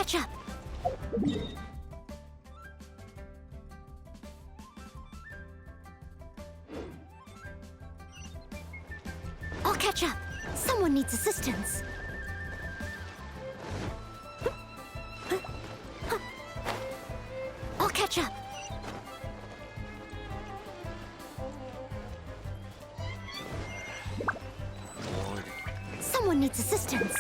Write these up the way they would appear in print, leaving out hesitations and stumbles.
catch up. I'll catch up. Someone needs assistance. I'll catch up. Someone needs assistance.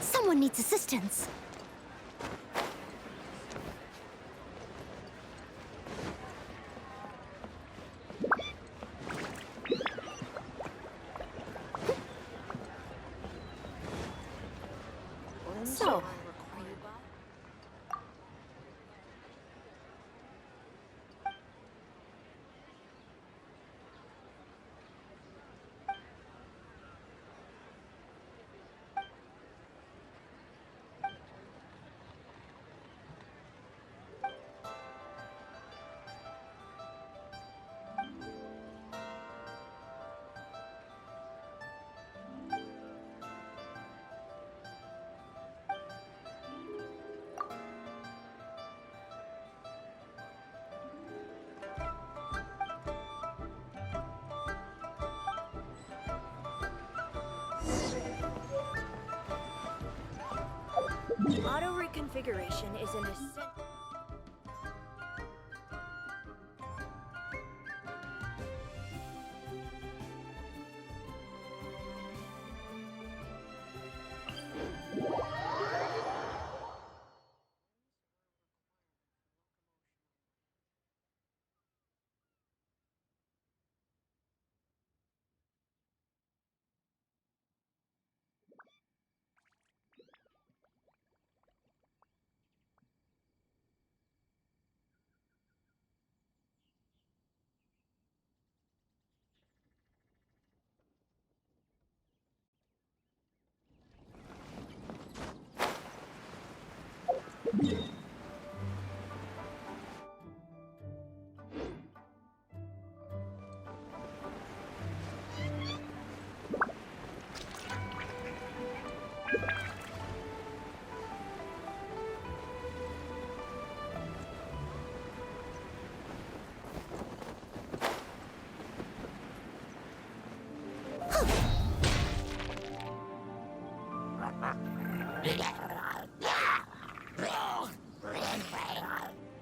Someone needs assistance. So, Auto reconfiguration is an essential.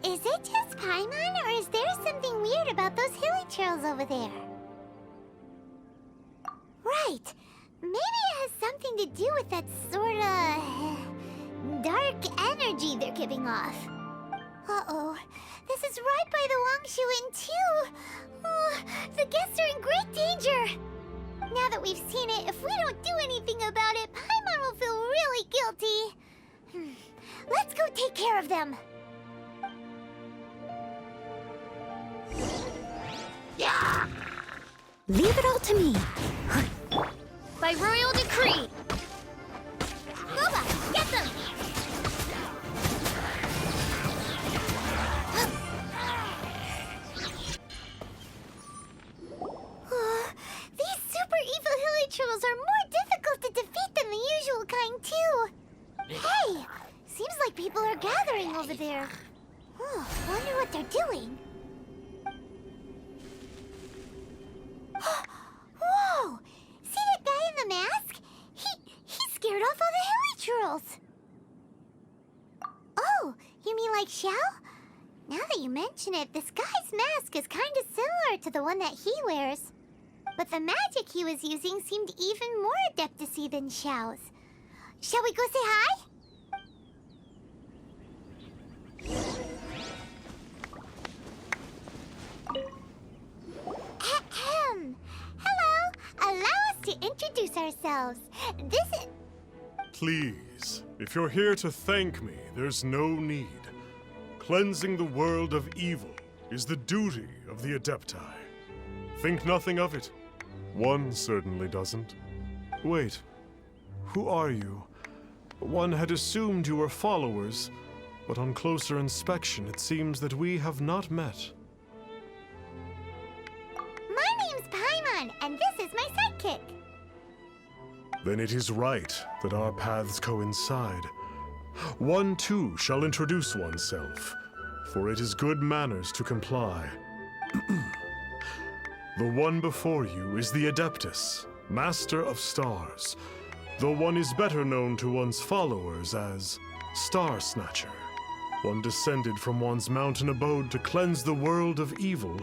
Is it just Paimon, or is there something weird about those hilly trails over there? Right. Maybe it has something to do with that sorta dark energy they're giving off. Uh-oh. This is right by the Wangshu Inn, too. Oh, the guests are in great danger. Now that we've seen it, if we don't do anything about it, Paimon will feel really guilty. Let's go take care of them. Leave it all to me. By royal decree! Boba, get them! These super evil hilly trolls are more difficult to defeat than the usual kind, too. Hey! Seems like people are gathering over there. Wonder what they're doing. Whoa! See that guy in the mask? He scared off all the hilly trolls. Oh, you mean like Xiao? Now that you mention it, this guy's mask is kind of similar to the one that he wears. But the magic he was using seemed even more adeptacy than Xiao's. Shall we go say hi? Ahem. Hello. Allow us to introduce ourselves. This is... Please, if you're here to thank me, there's no need. Cleansing the world of evil is the duty of the Adepti. Think nothing of it. One certainly doesn't. Wait, who are you? One had assumed you were followers, but on closer inspection it seems that we have not met. My name's Paimon, and this is my sidekick. Then it is right that our paths coincide. One too shall introduce oneself, for it is good manners to comply. The one before you is the Adeptus, Master of Stars, though one is better known to one's followers as Star Snatcher. One descended from one's mountain abode to cleanse the world of evil,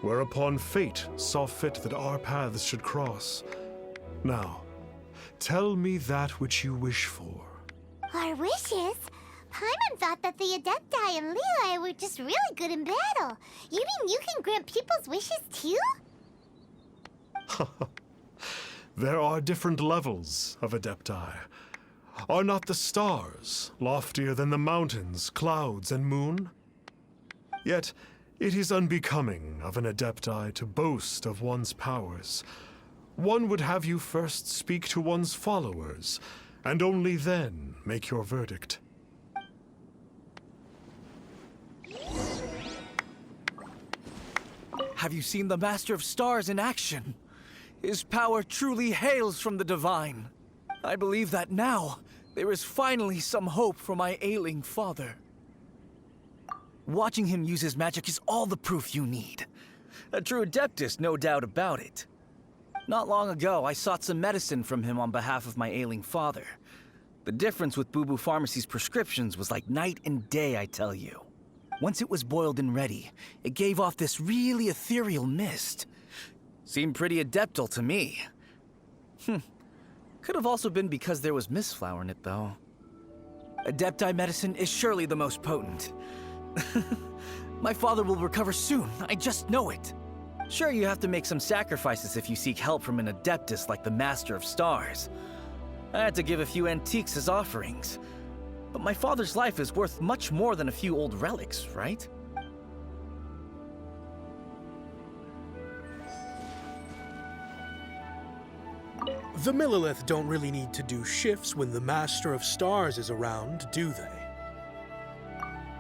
whereupon fate saw fit that our paths should cross. Now, tell me that which you wish for. Our wishes? Paimon thought that the Adepti and Leela were just really good in battle. You mean you can grant people's wishes too? There are different levels of Adepti. Are not the stars loftier than the mountains, clouds, and moon? Yet, it is unbecoming of an Adepti to boast of one's powers. One would have you first speak to one's followers, and only then make your verdict. Have you seen the Master of Stars in action? His power truly hails from the divine. I believe that now, there is finally some hope for my ailing father. Watching him use his magic is all the proof you need. A true Adeptus, no doubt about it. Not long ago, I sought some medicine from him on behalf of my ailing father. The difference with Boo Boo Pharmacy's prescriptions was like night and day, I tell you. Once it was boiled and ready, it gave off this really ethereal mist. Seemed pretty adeptal to me. Could have also been because there was mistflower in it, though. Adepti medicine is surely the most potent. My father will recover soon, I just know it. Sure, you have to make some sacrifices if you seek help from an Adeptus like the Master of Stars. I had to give a few antiques as offerings. But my father's life is worth much more than a few old relics, right? The Millilith don't really need to do shifts when the Master of Stars is around, do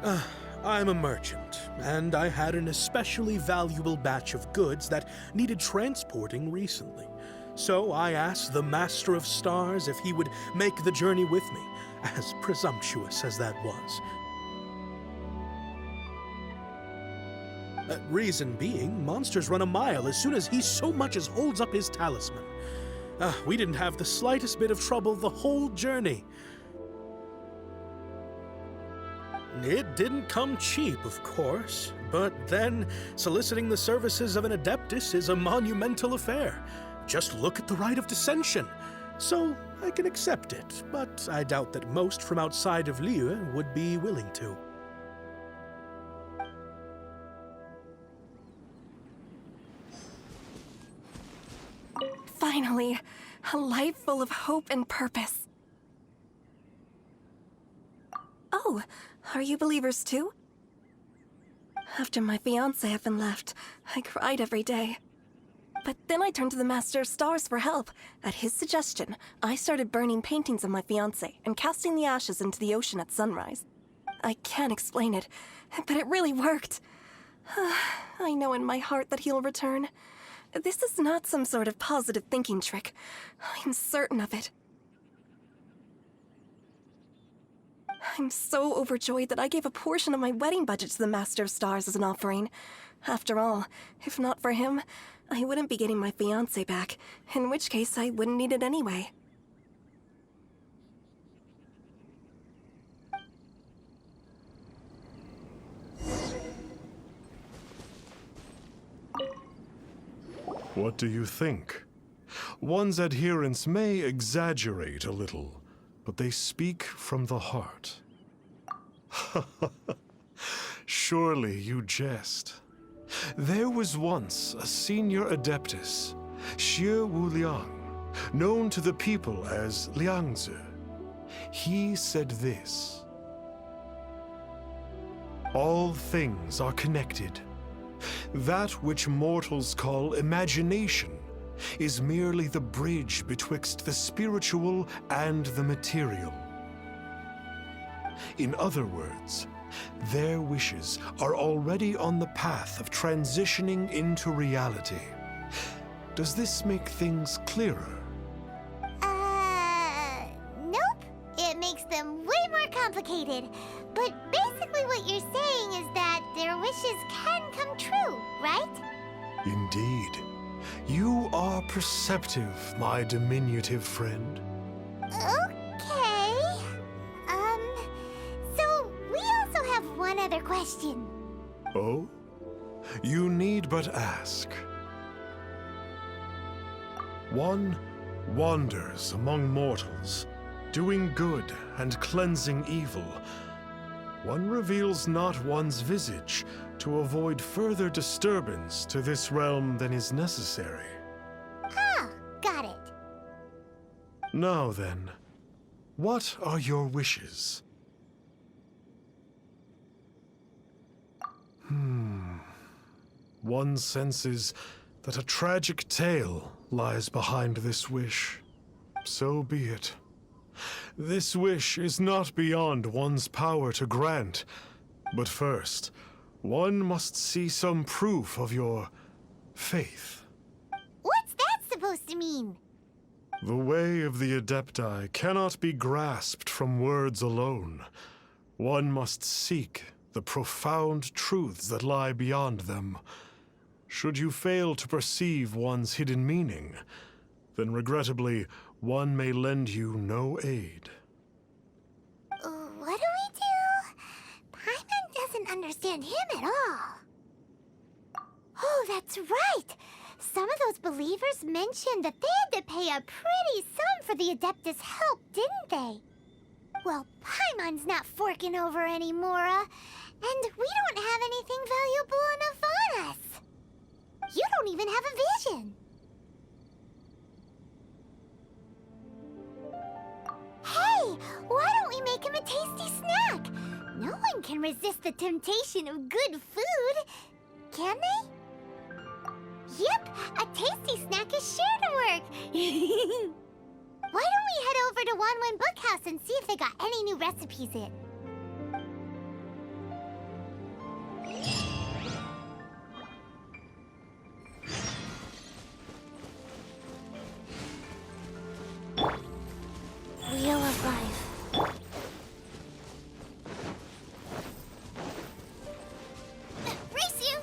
they? I'm a merchant, and I had an especially valuable batch of goods that needed transporting recently. So I asked the Master of Stars if he would make the journey with me, as presumptuous as that was. Reason being, monsters run a mile as soon as he so much as holds up his talisman. We didn't have the slightest bit of trouble the whole journey. It didn't come cheap, of course, but then soliciting the services of an Adeptus is a monumental affair. Just look at the Rite of Dissension. So I can accept it, but I doubt that most from outside of Liyue would be willing to. Finally, a life full of hope and purpose. Oh, are you believers too? After my fiancé had been left, I cried every day. But then I turned to the Master of Stars for help. At his suggestion, I started burning paintings of my fiancé and casting the ashes into the ocean at sunrise. I can't explain it, but it really worked. I know in my heart that he'll return. This is not some sort of positive thinking trick. I'm certain of it. I'm so overjoyed that I gave a portion of my wedding budget to the Master of Stars as an offering. After all, if not for him, I wouldn't be getting my fiancé back, in which case I wouldn't need it anyway. What do you think? One's adherents may exaggerate a little, but they speak from the heart. Surely you jest. There was once a senior adeptus, Xie Wuliang, known to the people as Liangzi. He said this: all things are connected. That which mortals call imagination is merely the bridge betwixt the spiritual and the material. In other words, their wishes are already on the path of transitioning into reality. Does this make things clearer? Nope. It makes them way more complicated. But basically what you're saying is that their wishes can come true, right? Indeed. You are perceptive, my diminutive friend. Okay. So we also have one other question. Oh? You need but ask. One wanders among mortals, doing good and cleansing evil. One reveals not one's visage to avoid further disturbance to this realm than is necessary. Ah, got it. Now then, what are your wishes? One senses that a tragic tale lies behind this wish. So be it. This wish is not beyond one's power to grant, but first, one must see some proof of your faith. What's that supposed to mean? The way of the Adepti cannot be grasped from words alone. One must seek the profound truths that lie beyond them. Should you fail to perceive one's hidden meaning, then regrettably, one may lend you no aid. What do we do? Paimon doesn't understand him at all. Oh, that's right! Some of those believers mentioned that they had to pay a pretty sum for the Adeptus' help, didn't they? Well, Paimon's not forking over anymore, and we don't have anything valuable enough on us. You don't even have a vision. Hey, why don't we make him a tasty snack? No one can resist the temptation of good food, can they? Yep, a tasty snack is sure to work. Why don't we head over to Wanwen Bookhouse and see if they got any new recipes in? Wheel of Life. Race you!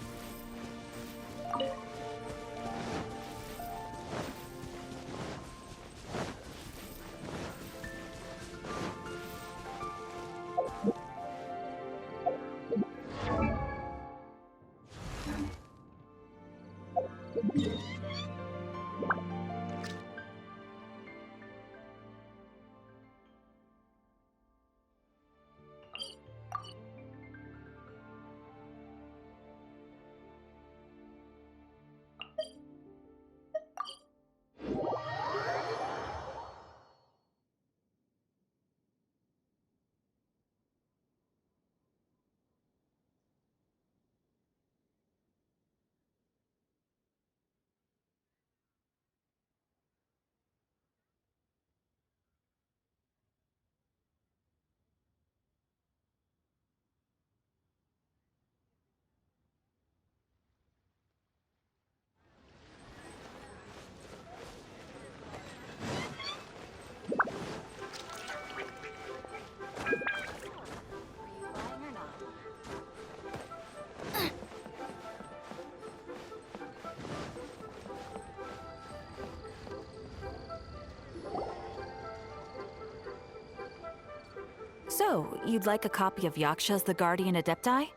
So, you'd like a copy of Yaksha's The Guardian Adepti?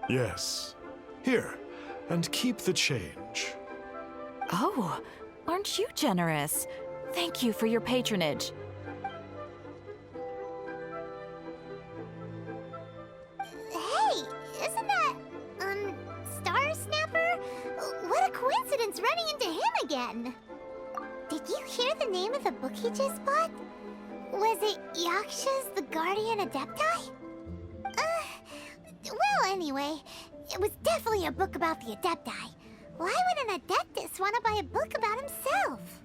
Yes. Here, and keep the change. Oh, aren't you generous? Thank you for your patronage. it's running into him again. Did you hear the name of the book he just bought? Was it Yaksha's the Guardian Adepti? Well, anyway, it was definitely a book about the Adepti. Why would an Adeptus want to buy a book about himself?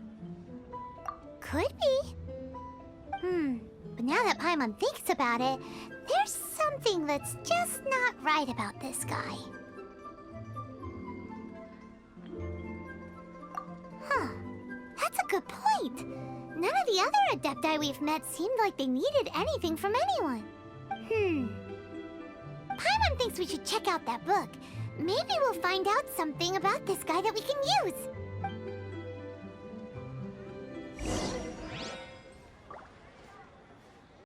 Could be. But now that Paimon thinks about it, there's something that's just not right about this guy. Huh. That's a good point. None of the other Adepti we've met seemed like they needed anything from anyone. Paimon thinks we should check out that book. Maybe we'll find out something about this guy that we can use.